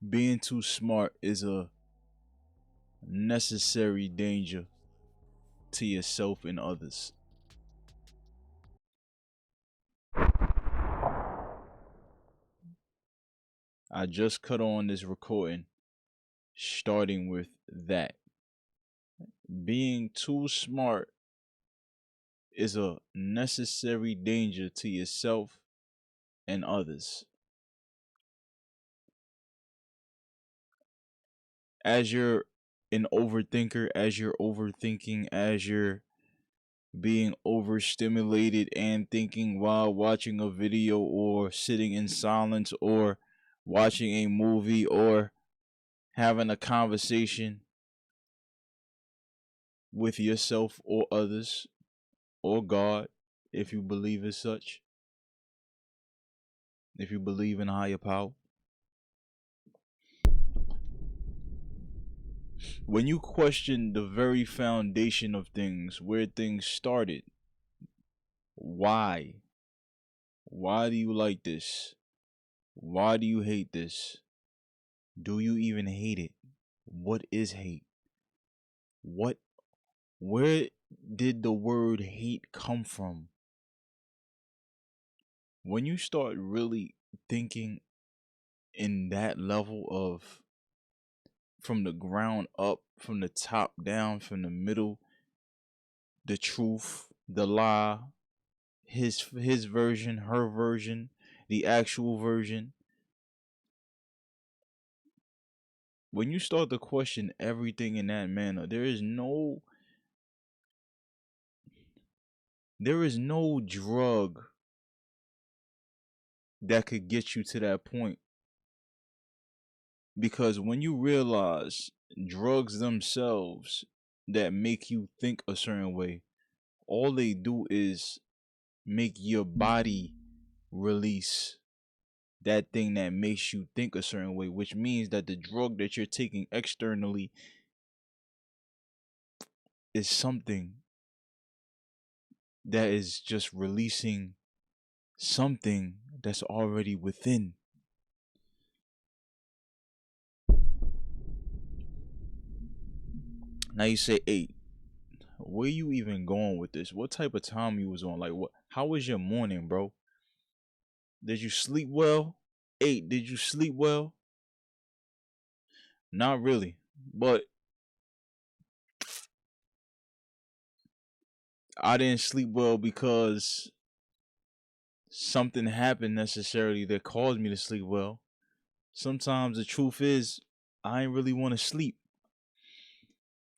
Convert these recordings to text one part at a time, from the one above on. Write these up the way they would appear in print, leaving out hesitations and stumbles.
Being too smart is a necessary danger to yourself and others. I just cut on this recording starting with that. Being too smart is a necessary danger to yourself and others. As you're an overthinker, as you're overthinking, as you're being overstimulated and thinking while watching a video or sitting in silence or watching a movie or having a conversation with yourself or others or God, if you believe as such, if you believe in higher power. When you question the very foundation of things, where things started, why? Why do you like this? Why do you hate this? Do you even hate it? What is hate? What, where did the word hate come from? When you start really thinking in that level of from the ground up, from the top down, from the middle, the truth, the lie, his version, her version, the actual version. When you start to question everything in that manner, there is no drug that could get you to that point. Because when you realize drugs themselves that make you think a certain way, all they do is make your body release that thing that makes you think a certain way, which means that the drug that you're taking externally is something that is just releasing something that's already within. Now you say, hey, where you even going with this? What type of time you was on? Like, what? How was your morning, bro? Did you sleep well? 8, did you sleep well? Not really, but I didn't sleep well because something happened necessarily that caused me to sleep well. Sometimes the truth is, I ain't really want to sleep.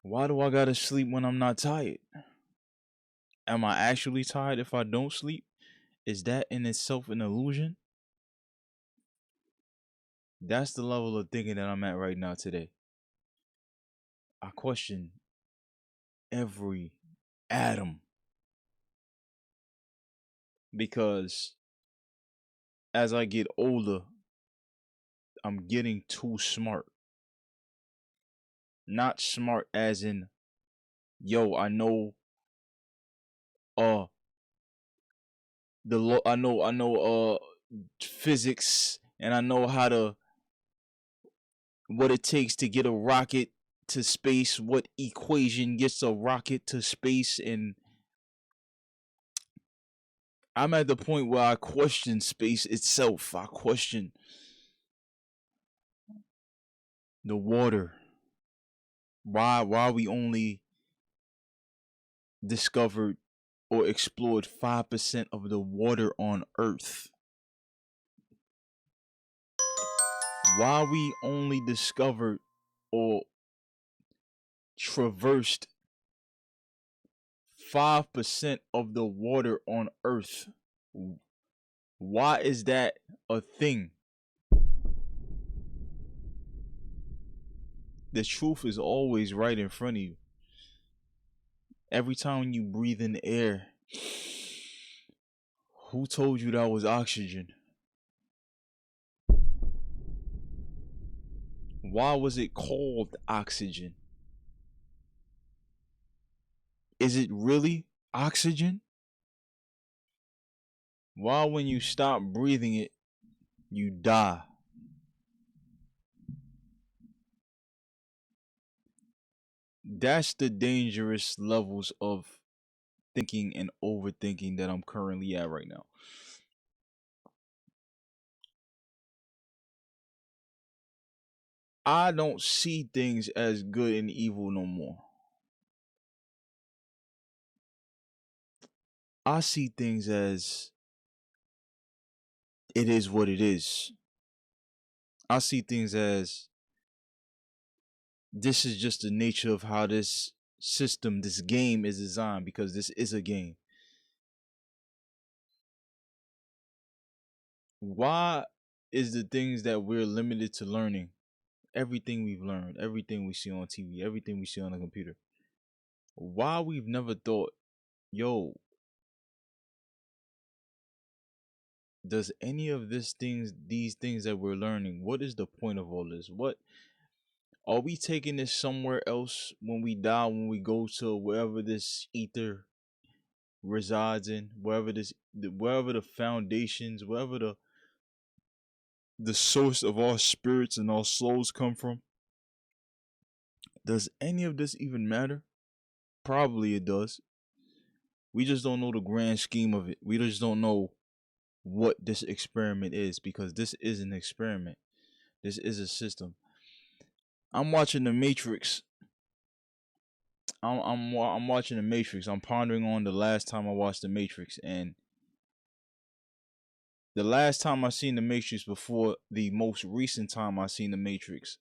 Why do I gotta sleep when I'm not tired? Am I actually tired if I don't sleep? Is that in itself an illusion? That's the level of thinking that I'm at right now today. I question every atom because as I get older, I'm getting too smart. Not smart as in, yo, I know uh I know physics and I know how to what it takes to get a rocket to space, what equation gets a rocket to space, and I'm at the point where I question space itself. I question the water. Why we only discovered or explored 5% of the water on Earth? Why we only discovered or traversed 5% of the water on Earth? Why is that a thing? The truth is always right in front of you. Every time you breathe in the air, who told you that was oxygen? Why was it called oxygen? Is it really oxygen? Why, when you stop breathing it, you die? That's the dangerous levels of thinking and overthinking that I'm currently at right now. I don't see things as good and evil no more. I see things as it is what it is. I see things as this is just the nature of how this system, this game is designed, because this is a game. Why is the things that we're limited to learning, everything we've learned, everything we see on TV, everything we see on the computer, why we've never thought, yo, does any of these things that we're learning, what is the point of all this? What are we taking this somewhere else when we die, when we go to wherever this ether resides in, wherever the foundations, wherever the source of our spirits and our souls come from? Does any of this even matter? Probably it does. We just don't know the grand scheme of it. We just don't know what this experiment is, because this is an experiment. This is a system. I'm watching The Matrix. I'm watching The Matrix. I'm pondering on the last time I watched The Matrix, and the last time I seen The Matrix before the most recent time I seen The Matrix,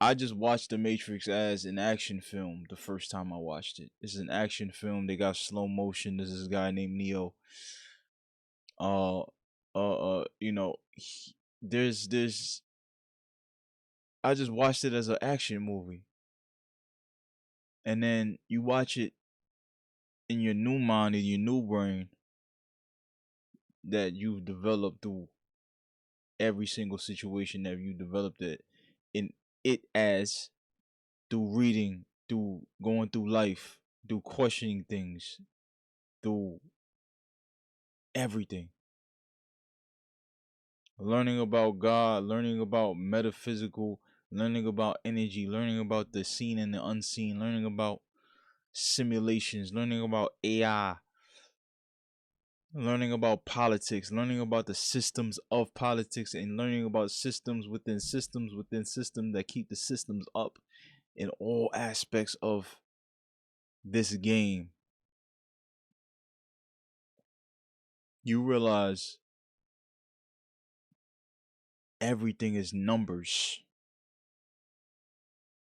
I just watched The Matrix as an action film the first time I watched it. This is an action film. They got slow motion. There's this guy named Neo. You know, there's I just watched it as an action movie. And then you watch it in your new mind, in your new brain that you've developed through every single situation that you developed it in it as, through reading, through going through life, through questioning things, through everything. Learning about God, learning about metaphysical, learning about energy, learning about the seen and the unseen, learning about simulations, learning about AI, learning about politics, learning about the systems of politics, and learning about systems within systems that keep the systems up in all aspects of this game. You realize everything is numbers.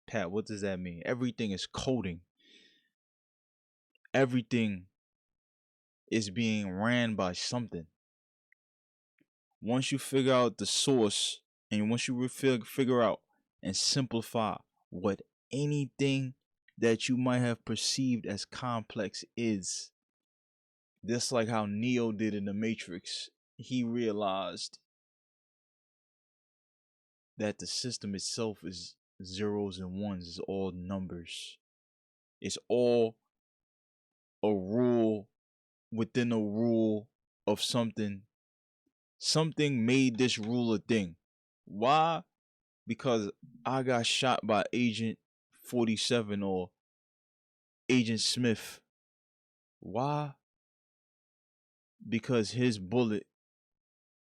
Pat, what does that mean? Everything is coding. Everything is being ran by something. Once you figure out the source, and once you figure out and simplify what anything that you might have perceived as complex is, just like how Neo did in the Matrix, he realized that the system itself is zeros and ones, it's all numbers. It's all a rule within a rule of something. Something made this rule a thing. Why? Because I got shot by Agent 47 or Agent Smith. Why? Because his bullet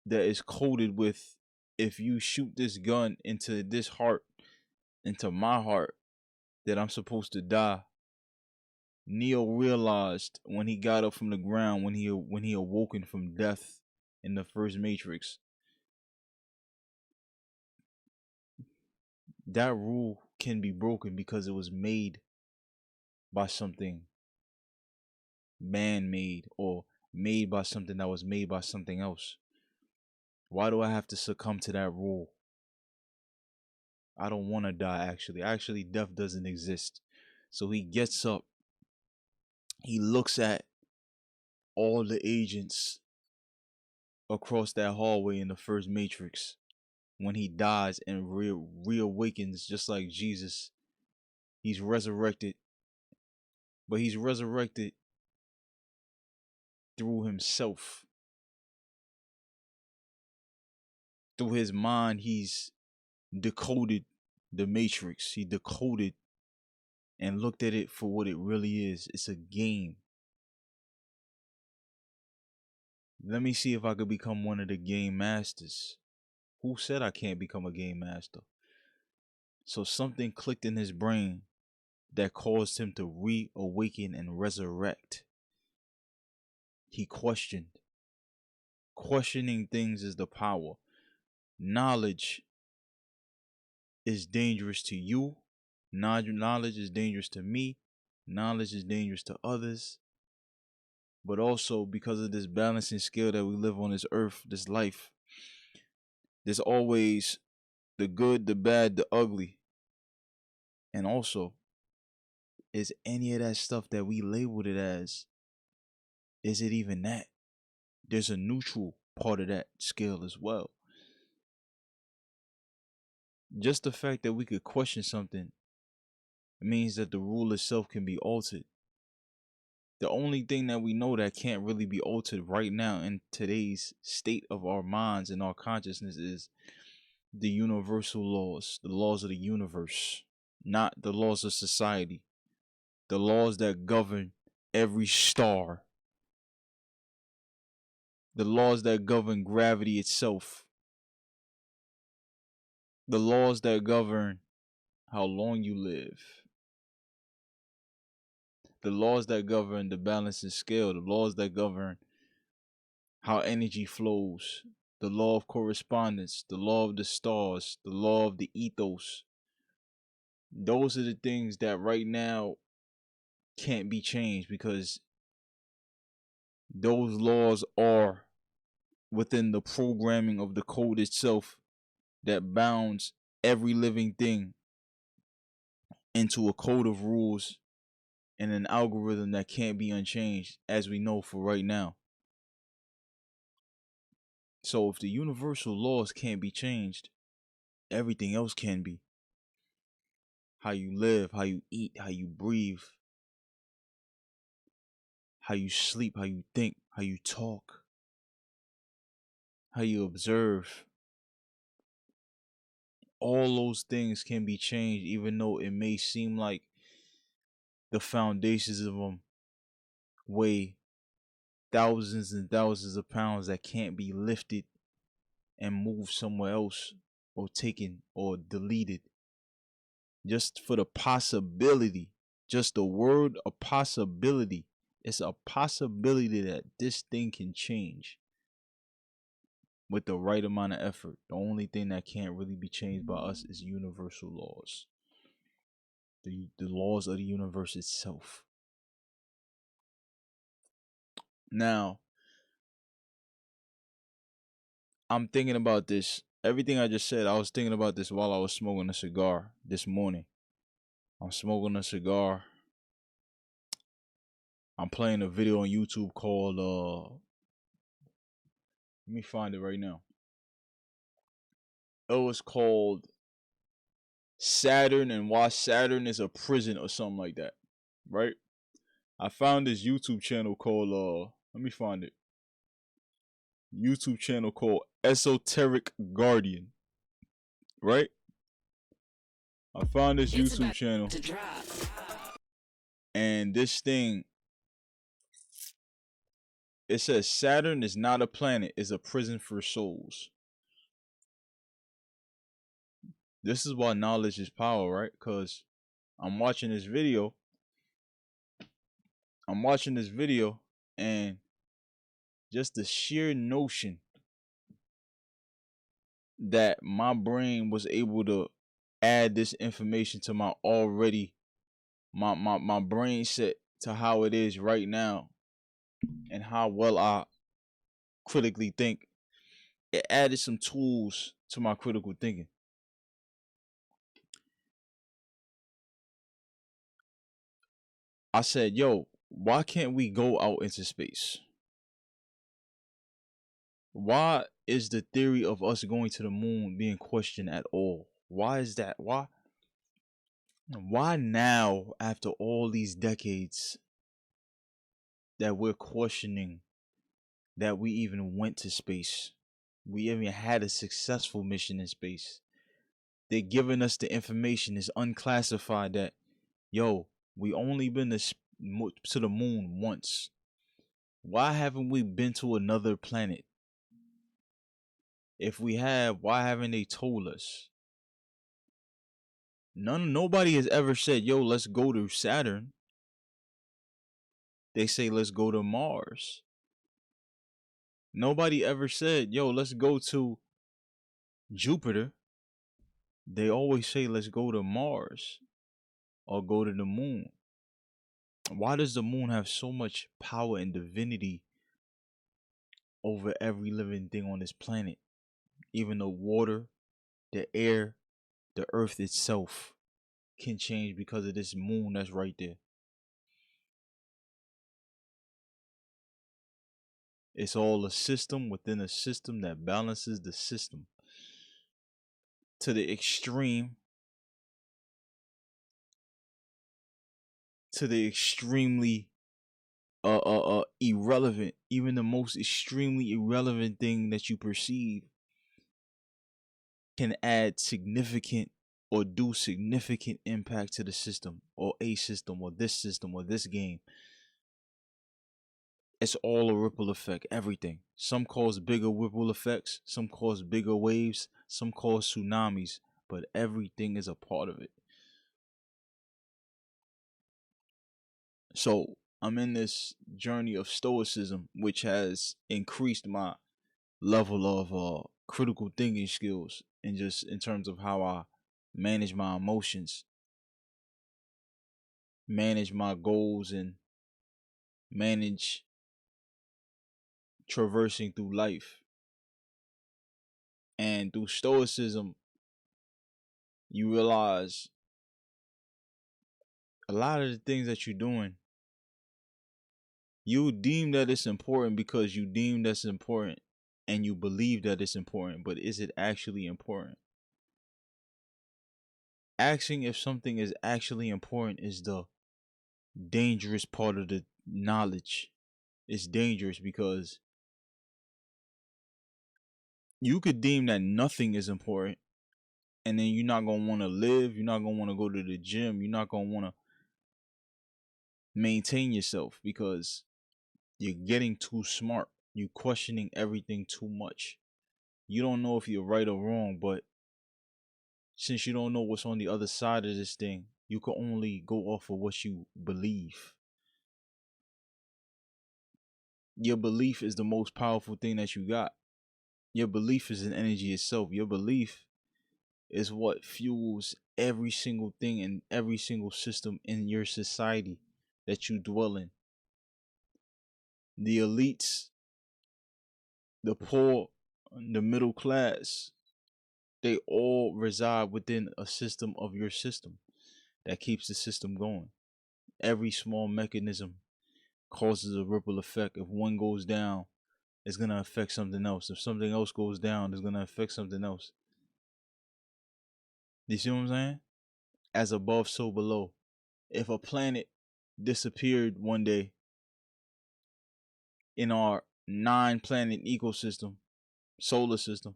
that is coded with, if you shoot this gun into this heart, into my heart, that I'm supposed to die. Neo realized when he got up from the ground, when he awoken from death in the first Matrix, that rule can be broken because it was made by something man-made, or made by something that was made by something else. Why do I have to succumb to that rule? I don't want to die, actually. Actually, death doesn't exist. So he gets up. He looks at all the agents across that hallway in the first Matrix when he dies and reawakens just like Jesus. He's resurrected, but he's resurrected through himself. Through his mind, he's decoded the Matrix. He decoded and looked at it for what it really is. It's a game. Let me see if I could become one of the game masters. Who said I can't become a game master? So something clicked in his brain that caused him to reawaken and resurrect. He questioned. Questioning things is the power. Knowledge is dangerous to you. Knowledge is dangerous to me. Knowledge is dangerous to others. But also because of this balancing scale that we live on this earth, this life, there's always the good, the bad, the ugly. And also, is any of that stuff that we labeled it as, is it even that? There's a neutral part of that scale as well. Just the fact that we could question something means that the rule itself can be altered. The only thing that we know that can't really be altered right now in today's state of our minds and our consciousness is the universal laws, the laws of the universe, not the laws of society, the laws that govern every star, the laws that govern gravity itself, the laws that govern how long you live, the laws that govern the balancing scale, the laws that govern how energy flows, the law of correspondence, the law of the stars, the law of the ethos. Those are the things that right now can't be changed because those laws are within the programming of the code itself that bounds every living thing into a code of rules and an algorithm that can't be unchanged, as we know for right now. So if the universal laws can't be changed, everything else can be. How you live, how you eat, how you breathe, how you sleep, how you think, how you talk, how you observe. All those things can be changed, even though it may seem like the foundations of them weigh thousands and thousands of pounds that can't be lifted and moved somewhere else or taken or deleted. Just for the possibility, just the word a possibility. It's a possibility that this thing can change with the right amount of effort. The only thing that can't really be changed by us is universal laws. The laws of the universe itself. Now, I'm thinking about this. Everything I just said, I was thinking about this while I was smoking a cigar this morning. I'm smoking a cigar. I'm playing a video on YouTube called let me find it right now. It was called Saturn and Why Saturn is a Prison or something like that. Right? I found this YouTube channel called let me find it. YouTube channel called Esoteric Guardian. Right? I found this YouTube channel. And this thing, it says Saturn is not a planet, it's a prison for souls. This is why knowledge is power, right? Because I'm watching this video. And just the sheer notion that my brain was able to add this information to my already my brain set to how it is right now and how well I critically think, it added some tools to my critical thinking. I said, yo, why can't we go out into space? Why is the theory of us going to the moon being questioned at all? Why is that? Why now, after all these decades, that we're questioning that we even went to space? We even had a successful mission in space. they're giving us the information. It's unclassified that, yo, we only been to the moon once. Why haven't we been to another planet? If we have, why haven't they told us? Nobody has ever said, yo, let's go to Saturn. They say, let's go to Mars. Nobody ever said, yo, let's go to Jupiter. They always say, let's go to Mars or go to the moon. Why does the moon have so much power and divinity over every living thing on this planet? Even the water, the air, the earth itself can change because of this moon that's right there. It's all a system within a system that balances the system to the extreme, to the extremely irrelevant. Even the most extremely irrelevant thing that you perceive can add significant or do significant impact to the system or a system or this game. It's all a ripple effect, everything. Some cause bigger ripple effects, some cause bigger waves, some cause tsunamis, but everything is a part of it. So I'm in this journey of stoicism, which has increased my level of critical thinking skills, and just in terms of how I manage my emotions, manage my goals, and manage traversing through life. And through stoicism, you realize a lot of the things that you're doing, you deem that it's important because you deem that's important and you believe that it's important, but is it actually important? Asking if something is actually important is the dangerous part of the knowledge. It's dangerous because you could deem that nothing is important, and then you're not going to want to live, you're not going to want to go to the gym, you're not going to want to maintain yourself because you're getting too smart. You're questioning everything too much. You don't know if you're right or wrong, but since you don't know what's on the other side of this thing, you can only go off of what you believe. Your belief is the most powerful thing that you got. Your belief is an energy itself. Your belief is what fuels every single thing and every single system in your society that you dwell in. The elites, the poor, the middle class, they all reside within a system of your system that keeps the system going. Every small mechanism causes a ripple effect. If one goes down, it's going to affect something else. If something else goes down, it's going to affect something else. You see what I'm saying? As above, so below. If a planet disappeared one day in our 9-planet ecosystem, solar system,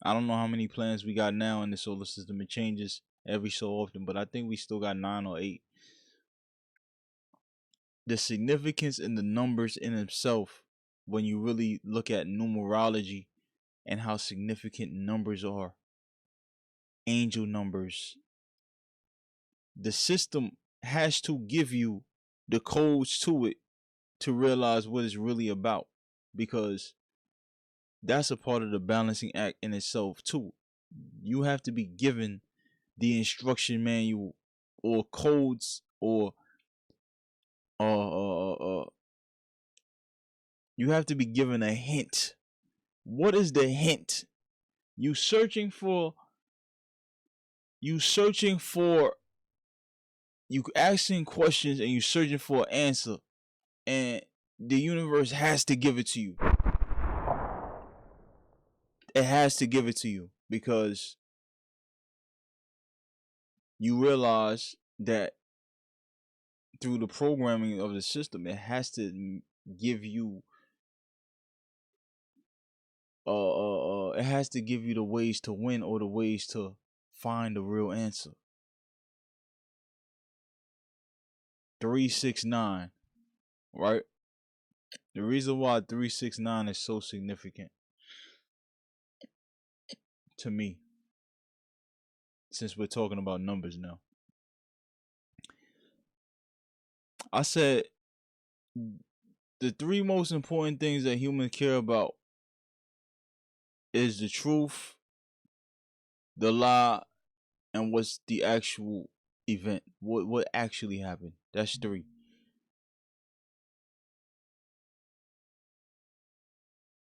I don't know how many planets we got now in the solar system. It changes every so often, but I think we still got 9 or 8. The significance in the numbers in itself, when you really look at numerology and how significant numbers are, angel numbers, the system has to give you the codes to it to realize what it's really about, because that's a part of the balancing act in itself too. You have to be given the instruction manual or codes or you have to be given a hint. What is the hint? You searching for you asking questions and you searching for an answer, and the universe has to give it to you. It has to give it to you because you realize that through the programming of the system, it has to give you it has to give you the ways to win or the ways to find the real answer. 369, right? The reason why 369 is so significant to me, since we're talking about numbers now, I said the three most important things that humans care about is the truth, the lie, and what's the actual event. What actually happened. That's three.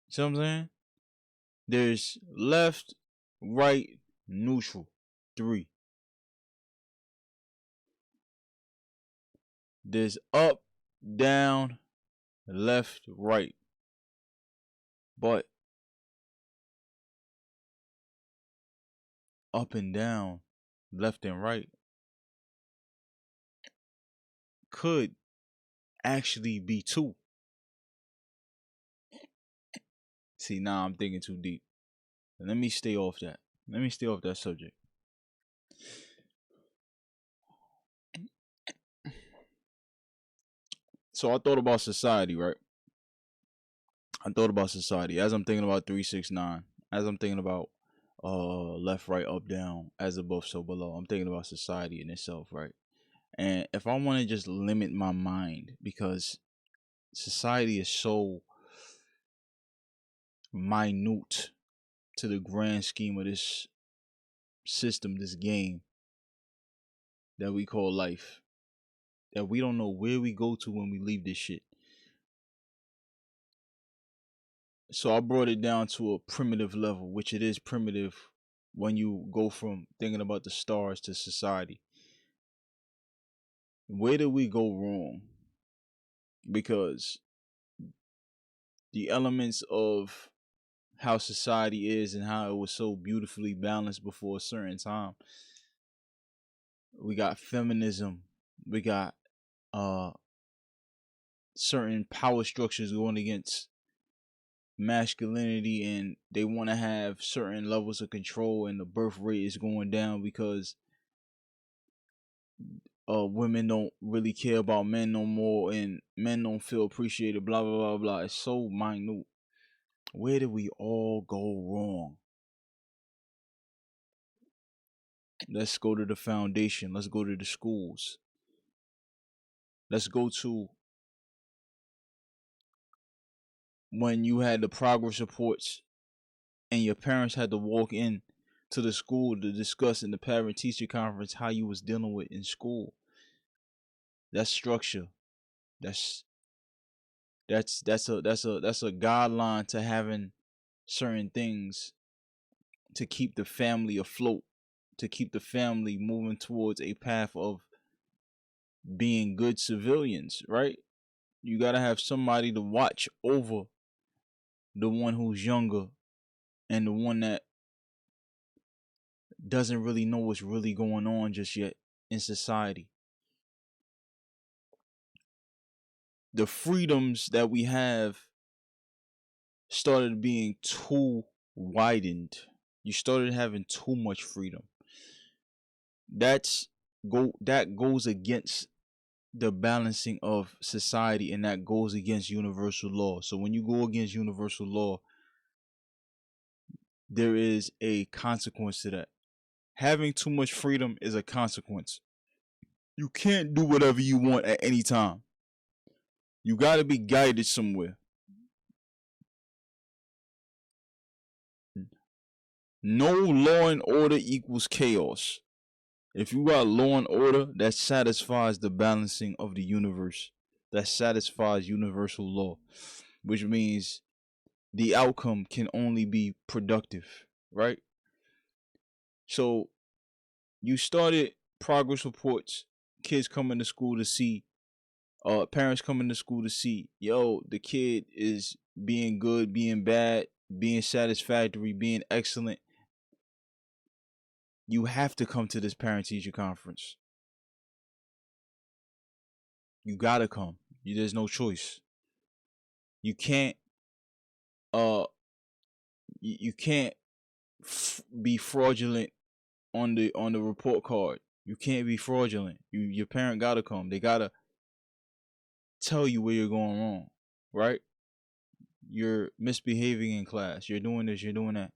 See what I'm saying? There's left, right, neutral. Three. There's up, down, left, right. But up and down, left and right could actually be two. See, now I'm thinking too deep. Let me stay off that. Let me stay off that subject. So I thought about society, right? I thought about society as I'm thinking about 369, as I'm thinking about left, right, up, down, as above, so below. I'm thinking about society in itself, right? And if I want to just limit my mind, because society is so minute to the grand scheme of this system, this game that we call life, that we don't know where we go to when we leave this shit. So I brought it down to a primitive level, which it is primitive when you go from thinking about the stars to society. Where did we go wrong? Because the elements of how society is and how it was so beautifully balanced before a certain time. We got feminism, we got certain power structures going against masculinity, and they want to have certain levels of control, and the birth rate is going down because women don't really care about men no more, and men don't feel appreciated, blah blah blah blah. It's so minute. Where did we all go wrong? Let's go to the foundation. Let's go to the schools. Let's go to when you had the progress reports and your parents had to walk in to the school to discuss in the parent teacher conference how you was dealing with in school. That's structure. That's a guideline to having certain things to keep the family afloat, to keep the family moving towards a path of being good civilians, right? You got to have somebody to watch over the one who's younger and the one that doesn't really know what's really going on just yet in society. The freedoms that we have started being too widened. You started having too much freedom. That goes against the balancing of society, and that goes against universal law. So when you go against universal law, there is a consequence to that. Having too much freedom is a consequence. You can't do whatever you want at any time. You got to be guided somewhere. No law and order equals chaos. If you got law and order, that satisfies the balancing of the universe. That satisfies universal law, which means the outcome can only be productive, right? So you started progress reports, kids coming to school to see, parents coming to school to see, yo, the kid is being good, being bad, being satisfactory, being excellent. You have to come to this parent teacher conference. You gotta come. There's no choice. You can't you can't be fraudulent on the report card. You can't be fraudulent. Your parent gotta come. They gotta tell you where you're going wrong, right? You're misbehaving in class. You're doing this. You're doing that.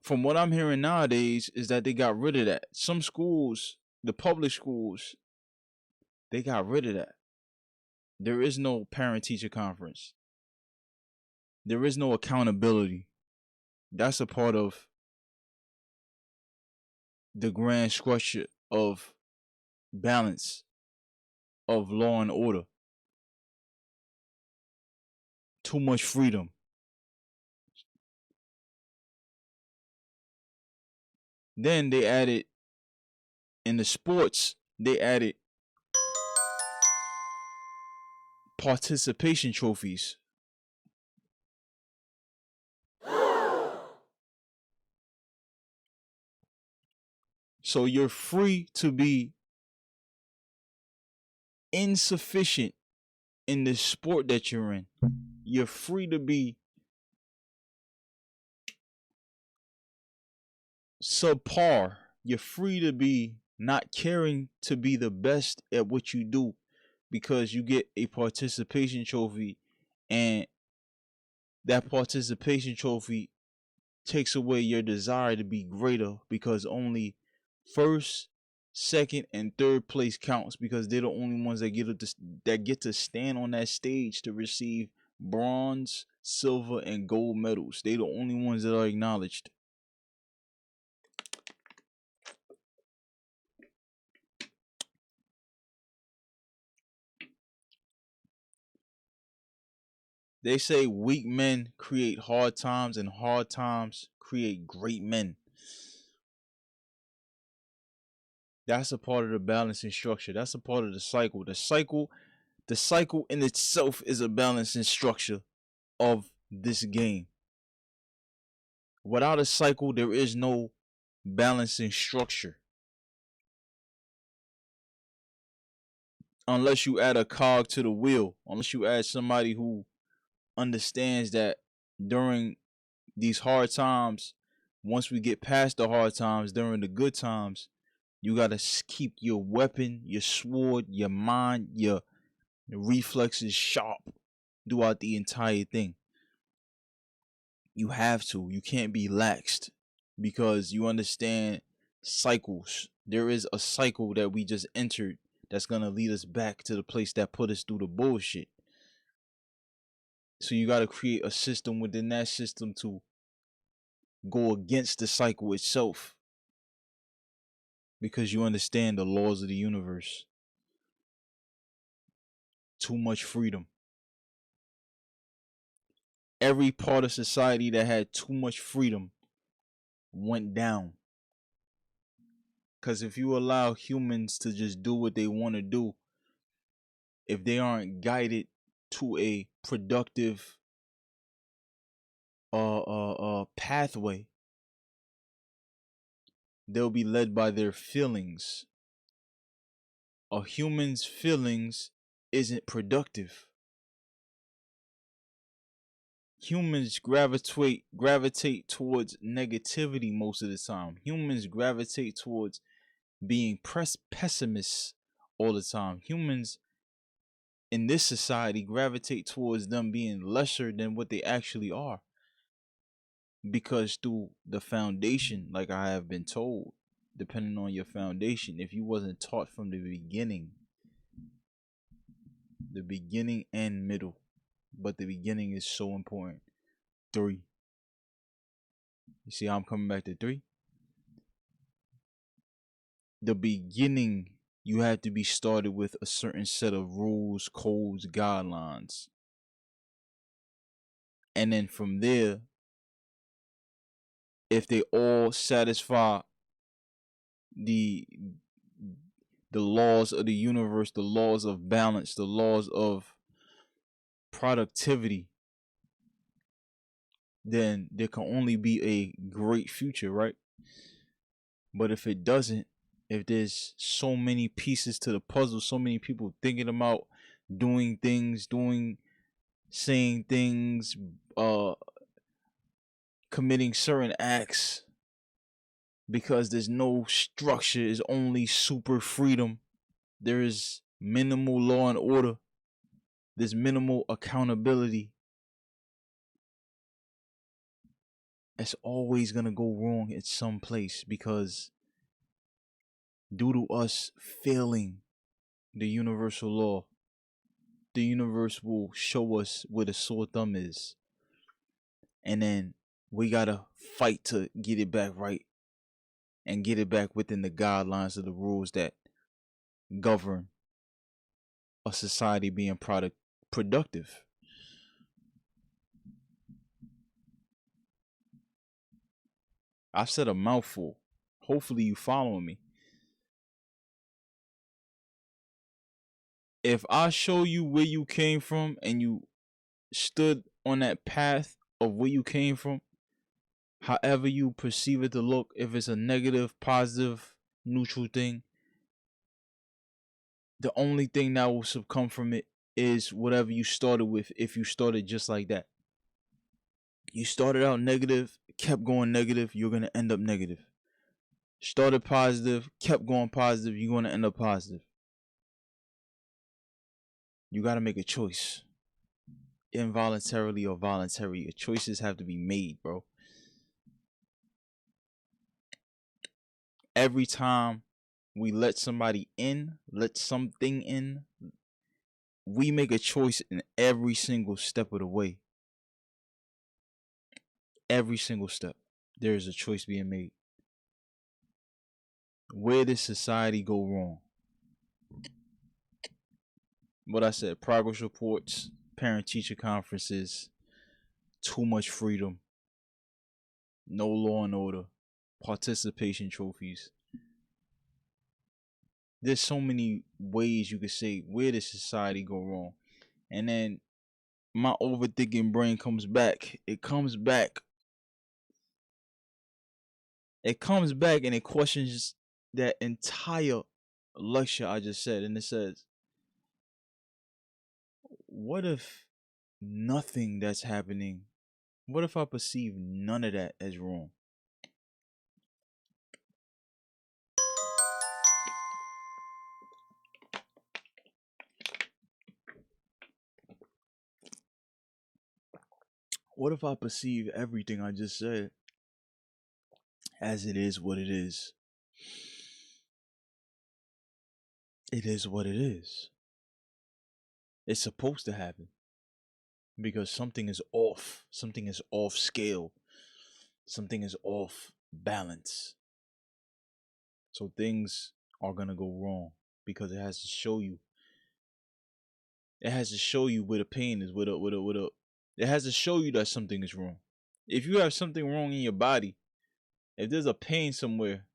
From what I'm hearing nowadays is that they got rid of that. Some schools, the public schools, they got rid of that. There is no parent teacher conference. There is no accountability. That's a part of the grand structure of balance, of law and order. Too much freedom. Then they added in the sports, they added participation trophies. So you're free to be insufficient in the sport that you're in. You're free to be subpar. You're free to be not caring to be the best at what you do because you get a participation trophy, and that participation trophy takes away your desire to be greater because only first, second, and third place counts because they're the only ones that get to stand on that stage to receive bronze, silver, and gold medals. They're the only ones that are acknowledged. They say weak men create hard times and hard times create great men. That's a part of the balancing structure. That's a part of the cycle. The cycle in itself is a balancing structure of this game. Without a cycle, there is no balancing structure. Unless you add a cog to the wheel, unless you add somebody who understands that during these hard times, once we get past the hard times, during the good times, you got to keep your weapon, your sword, your mind, your reflexes sharp throughout the entire thing. You have to. You can't be laxed because you understand cycles. There is a cycle that we just entered that's going to lead us back to the place that put us through the bullshit. So you got to create a system within that system to go against the cycle itself because you understand the laws of the universe. Too much freedom. Every part of society that had too much freedom went down. Because if you allow humans to just do what they want to do, if they aren't guided to a productive pathway, they'll be led by their feelings. A human's feelings isn't productive. Humans gravitate towards negativity most of the time. Humans gravitate towards being pessimists all the time. Humans in this society gravitate towards them being lesser than what they actually are. Because through the foundation, like I have been told, depending on your foundation, if you wasn't taught from the beginning and middle, but the beginning is so important. 3. You see how I'm coming back to 3? The beginning, you have to be started with a certain set of rules, codes, guidelines. And then from there, if they all satisfy the laws of the universe, the laws of balance, the laws of productivity, then there can only be a great future, right? But if it doesn't, if there's so many pieces to the puzzle, so many people thinking about doing things, saying things, committing certain acts, because there's no structure, it's only super freedom. There is minimal law and order, there's minimal accountability. It's always gonna go wrong at some place because due to us failing the universal law, the universe will show us where the sore thumb is. And then we gotta fight to get it back right and get it back within the guidelines of the rules that govern a society being productive. I've said a mouthful. Hopefully you following me. If I show you where you came from and you stood on that path of where you came from, however you perceive it to look, if it's a negative, positive, neutral thing, the only thing that will succumb from it is whatever you started with. If you started just like that, you started out negative, kept going negative, you're going to end up negative. Started positive, kept going positive, you're going to end up positive. You got to make a choice, involuntarily or voluntary. Choices have to be made, bro. Every time we let somebody in, let something in, we make a choice in every single step of the way. Every single step, there is a choice being made. Where does society go wrong? What I said, progress reports, parent-teacher conferences, too much freedom, no law and order, participation trophies. There's so many ways you could say, where does society go wrong? And then my overthinking brain comes back. It comes back and it questions that entire lecture I just said. And it says, what if nothing that's happening, what if I perceive none of that as wrong? What if I perceive everything I just said as it is what it is? It is what it is. It's supposed to happen because something is off. Something is off scale. Something is off balance. So things are going to go wrong because it has to show you. It has to show you where the pain is, it has to show you that something is wrong. If you have something wrong in your body, if there's a pain somewhere,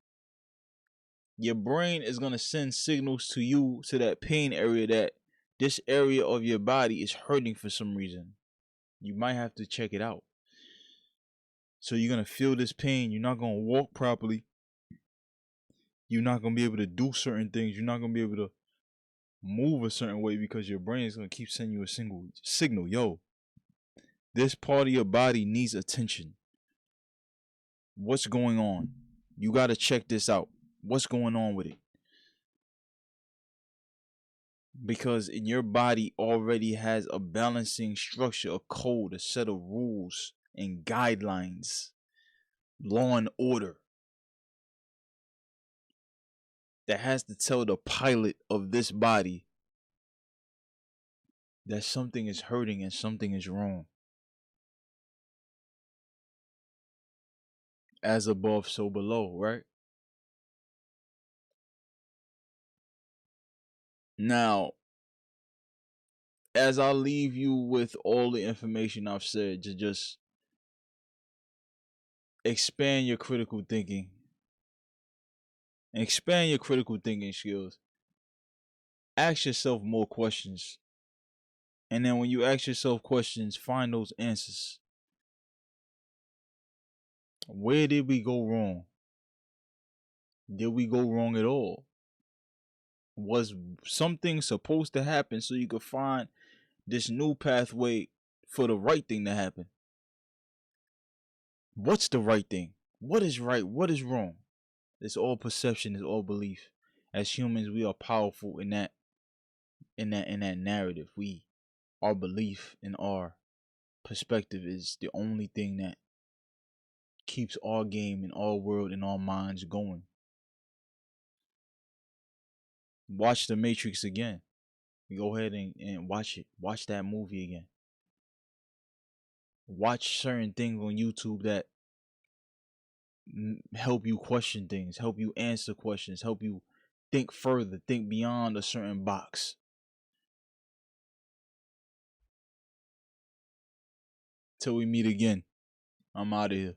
your brain is going to send signals to you, to that pain area, that this area of your body is hurting for some reason. You might have to check it out. So you're going to feel this pain. You're not going to walk properly. You're not going to be able to do certain things. You're not going to be able to move a certain way because your brain is going to keep sending you a single signal. Yo, this part of your body needs attention. What's going on? You got to check this out. What's going on with it? Because in your body already has a balancing structure, a code, a set of rules and guidelines, law and order that has to tell the pilot of this body that something is hurting and something is wrong. As above, so below, right? Now, as I leave you with all the information I've said, to just expand your critical thinking, expand your critical thinking skills. Ask yourself more questions. And then when you ask yourself questions, find those answers. Where did we go wrong? Did we go wrong at all? Was something supposed to happen so you could find this new pathway for the right thing to happen? What's the right thing? What is right? What is wrong? It's all perception, it's all belief. As humans, we are powerful in that narrative. Our belief and our perspective is the only thing that keeps our game and our world and our minds going. Watch The Matrix again. Go ahead and watch it. Watch that movie again. Watch certain things on YouTube that help you question things, help you answer questions, help you think further, think beyond a certain box. Till we meet again, I'm out of here.